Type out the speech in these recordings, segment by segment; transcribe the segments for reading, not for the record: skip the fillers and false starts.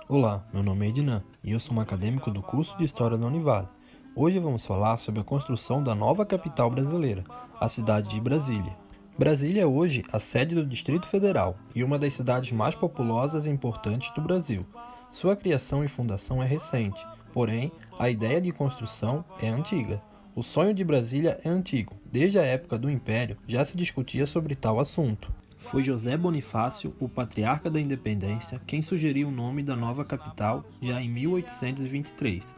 Olá, meu nome é Ednan e eu sou um acadêmico do curso de História da Univale. Hoje vamos falar sobre a construção da nova capital brasileira, a cidade de Brasília. Brasília é hoje a sede do Distrito Federal e uma das cidades mais populosas e importantes do Brasil. Sua criação e fundação é recente, porém, a ideia de construção é antiga. O sonho de Brasília é antigo. Desde a época do Império já se discutia sobre tal assunto. Foi José Bonifácio, o patriarca da independência, quem sugeriu o nome da nova capital já em 1823.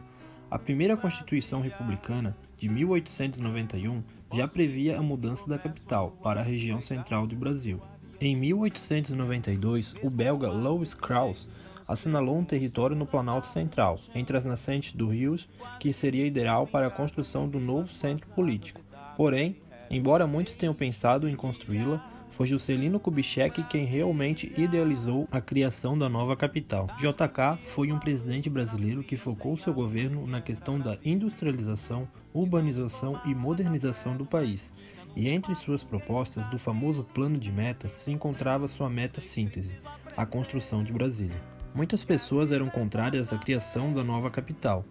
A primeira Constituição Republicana, de 1891, já previa a mudança da capital para a região central do Brasil. Em 1892, o belga Louis Crous assinalou um território no Planalto Central, entre as nascentes do rio, que seria ideal para a construção do novo centro político. Porém, embora muitos tenham pensado em construí-la, foi Juscelino Kubitschek quem realmente idealizou a criação da nova capital. JK foi um presidente brasileiro que focou seu governo na questão da industrialização, urbanização e modernização do país. E entre suas propostas do famoso plano de metas se encontrava sua meta síntese, a construção de Brasília. Muitas pessoas eram contrárias à criação da nova capital.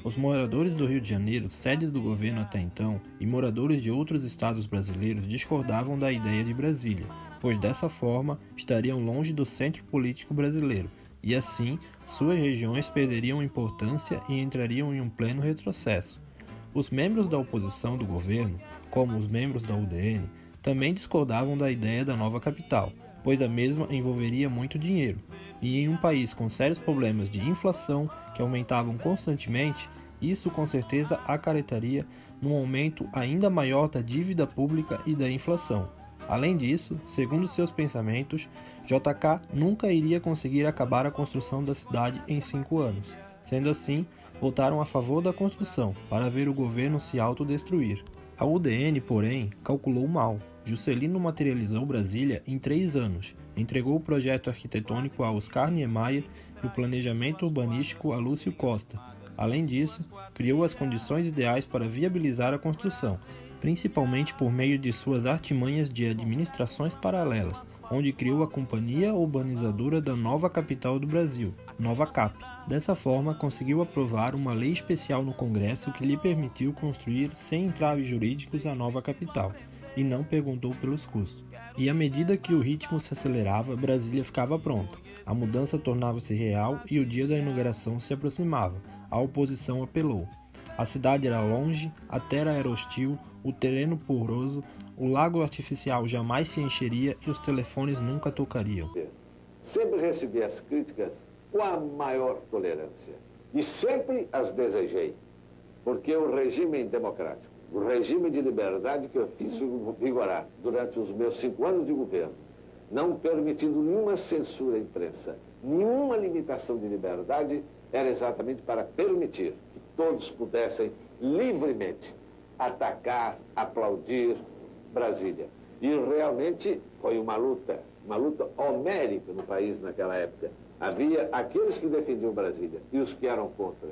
Os moradores do Rio de Janeiro, sede do governo até então, e moradores de outros estados brasileiros discordavam da ideia de Brasília, pois dessa forma estariam longe do centro político brasileiro, e assim suas regiões perderiam importância e entrariam em um pleno retrocesso. Os membros da oposição do governo, como os membros da UDN, também discordavam da ideia da nova capital, pois a mesma envolveria muito dinheiro, e em um país com sérios problemas de inflação que aumentavam constantemente, isso com certeza acarretaria num aumento ainda maior da dívida pública e da inflação. Além disso, segundo seus pensamentos, JK nunca iria conseguir acabar a construção da cidade em 5 anos. Sendo assim, votaram a favor da construção, para ver o governo se autodestruir. A UDN, porém, calculou mal. Juscelino materializou Brasília em 3 anos, entregou o projeto arquitetônico a Oscar Niemeyer e o planejamento urbanístico a Lúcio Costa. Além disso, criou as condições ideais para viabilizar a construção, principalmente por meio de suas artimanhas de administrações paralelas, onde criou a Companhia Urbanizadora da Nova Capital do Brasil, Nova Cap. Dessa forma, conseguiu aprovar uma lei especial no Congresso que lhe permitiu construir sem entraves jurídicos a nova capital, e não perguntou pelos custos. E à medida que o ritmo se acelerava, Brasília ficava pronta. A mudança tornava-se real e o dia da inauguração se aproximava. A oposição apelou. A cidade era longe, a terra era hostil, o terreno poroso, o lago artificial jamais se encheria e os telefones nunca tocariam. Sempre recebi as críticas com a maior tolerância e sempre as desejei, porque o regime democrático, o regime de liberdade que eu fiz vigorar durante os meus 5 anos de governo, não permitindo nenhuma censura à imprensa, nenhuma limitação de liberdade, era exatamente para permitir que todos pudessem livremente atacar, aplaudir Brasília. E realmente foi uma luta homérica no país naquela época. Havia aqueles que defendiam Brasília e os que eram contra.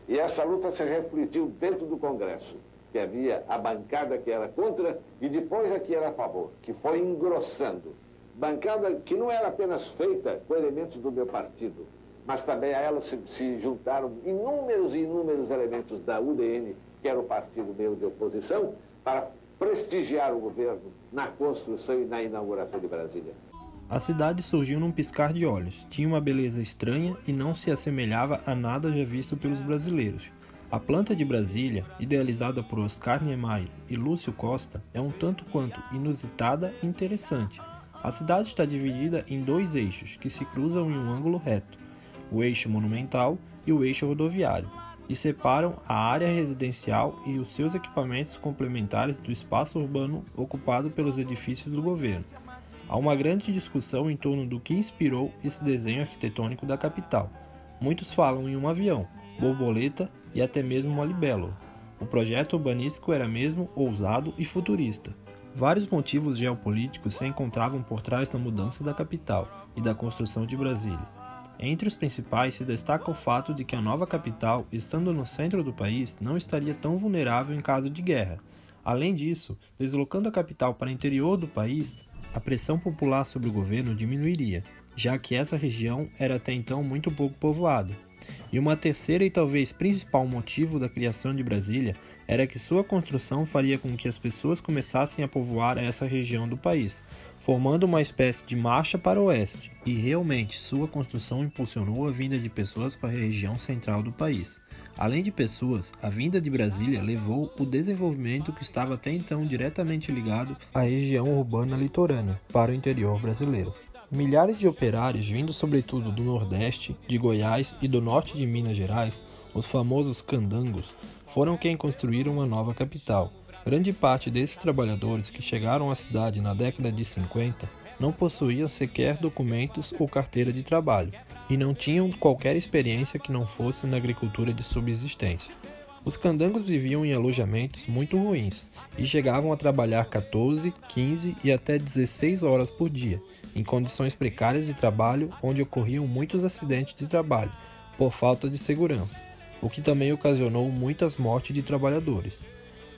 E essa luta se refletiu dentro do Congresso, que havia a bancada que era contra e depois a que era a favor, que foi engrossando. Bancada que não era apenas feita com elementos do meu partido, mas também a ela se juntaram inúmeros e inúmeros elementos da UDN, que era o partido meu de oposição, para prestigiar o governo na construção e na inauguração de Brasília. A cidade surgiu num piscar de olhos, tinha uma beleza estranha e não se assemelhava a nada já visto pelos brasileiros. A planta de Brasília, idealizada por Oscar Niemeyer e Lúcio Costa, é um tanto quanto inusitada e interessante. A cidade está dividida em 2 eixos que se cruzam em um ângulo reto, o eixo monumental e o eixo rodoviário, e separam a área residencial e os seus equipamentos complementares do espaço urbano ocupado pelos edifícios do governo. Há uma grande discussão em torno do que inspirou esse desenho arquitetônico da capital. Muitos falam em um avião, borboleta e até mesmo uma libélula. O projeto urbanístico era mesmo ousado e futurista. Vários motivos geopolíticos se encontravam por trás da mudança da capital e da construção de Brasília. Entre os principais se destaca o fato de que a nova capital, estando no centro do país, não estaria tão vulnerável em caso de guerra. Além disso, deslocando a capital para o interior do país, a pressão popular sobre o governo diminuiria. já que essa região era até então muito pouco povoada. E uma terceira e talvez principal motivo da criação de Brasília era que sua construção faria com que as pessoas começassem a povoar essa região do país, formando uma espécie de marcha para o oeste. E realmente, sua construção impulsionou a vinda de pessoas para a região central do país. Além de pessoas, a vinda de Brasília levou o desenvolvimento que estava até então diretamente ligado à região urbana litorânea para o interior brasileiro. Milhares de operários vindos sobretudo do Nordeste, de Goiás e do Norte de Minas Gerais, os famosos candangos, foram quem construíram a nova capital. Grande parte desses trabalhadores que chegaram à cidade na década de 50 não possuíam sequer documentos ou carteira de trabalho e não tinham qualquer experiência que não fosse na agricultura de subsistência. Os candangos viviam em alojamentos muito ruins e chegavam a trabalhar 14, 15 e até 16 horas por dia, em condições precárias de trabalho onde ocorriam muitos acidentes de trabalho por falta de segurança, o que também ocasionou muitas mortes de trabalhadores.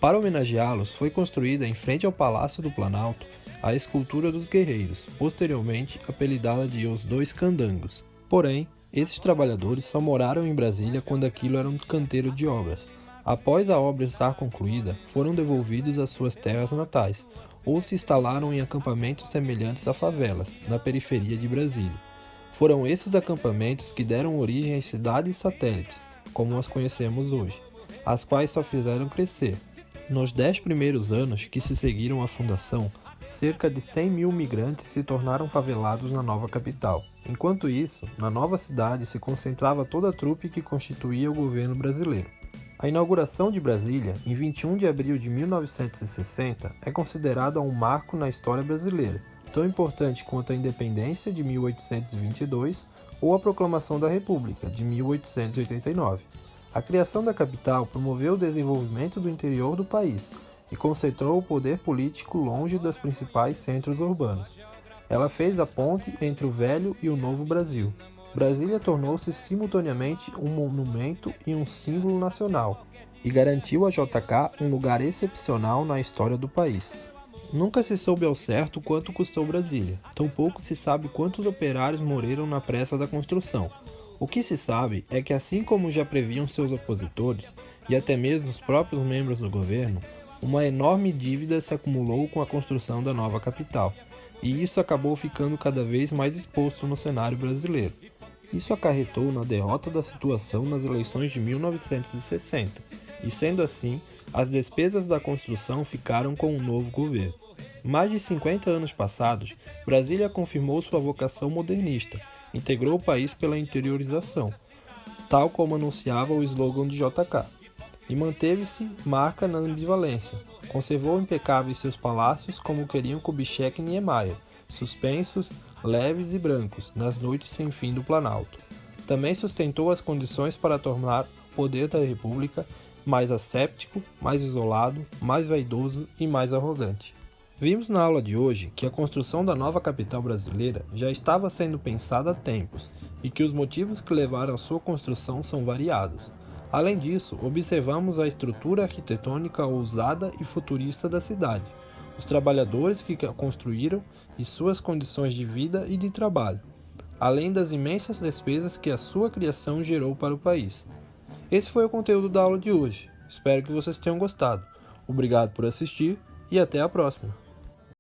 Para homenageá-los, foi construída em frente ao Palácio do Planalto a escultura dos guerreiros, posteriormente apelidada de Os Dois Candangos. Porém, esses trabalhadores só moraram em Brasília quando aquilo era um canteiro de obras. Após a obra estar concluída, foram devolvidos às suas terras natais, ou se instalaram em acampamentos semelhantes a favelas, na periferia de Brasília. Foram esses acampamentos que deram origem às cidades satélites, como as conhecemos hoje, as quais só fizeram crescer. Nos 10 primeiros anos que se seguiram à fundação, cerca de 100 mil migrantes se tornaram favelados na nova capital. Enquanto isso, na nova cidade se concentrava toda a trupe que constituía o governo brasileiro. A inauguração de Brasília, em 21 de abril de 1960, é considerada um marco na história brasileira, tão importante quanto a independência de 1822 ou a proclamação da República, de 1889. A criação da capital promoveu o desenvolvimento do interior do país e concentrou o poder político longe dos principais centros urbanos. Ela fez a ponte entre o velho e o novo Brasil. Brasília tornou-se simultaneamente um monumento e um símbolo nacional, e garantiu a JK um lugar excepcional na história do país. Nunca se soube ao certo quanto custou Brasília, tampouco se sabe quantos operários morreram na pressa da construção. O que se sabe é que, assim como já previam seus opositores, e até mesmo os próprios membros do governo, uma enorme dívida se acumulou com a construção da nova capital, e isso acabou ficando cada vez mais exposto no cenário brasileiro. Isso acarretou na derrota da situação nas eleições de 1960, e sendo assim, as despesas da construção ficaram com o novo governo. Mais de 50 anos passados, Brasília confirmou sua vocação modernista, integrou o país pela interiorização, tal como anunciava o slogan de JK, e manteve-se marca na ambivalência. Conservou impecáveis seus palácios como queriam Kubitschek e Niemeyer, suspensos, leves e brancos, nas noites sem fim do Planalto. Também sustentou as condições para tornar o poder da República mais asséptico, mais isolado, mais vaidoso e mais arrogante. Vimos na aula de hoje que a construção da nova capital brasileira já estava sendo pensada há tempos e que os motivos que levaram à sua construção são variados. Além disso, observamos a estrutura arquitetônica ousada e futurista da cidade, os trabalhadores que a construíram e suas condições de vida e de trabalho, além das imensas despesas que a sua criação gerou para o país. Esse foi o conteúdo da aula de hoje. Espero que vocês tenham gostado. Obrigado por assistir e até a próxima!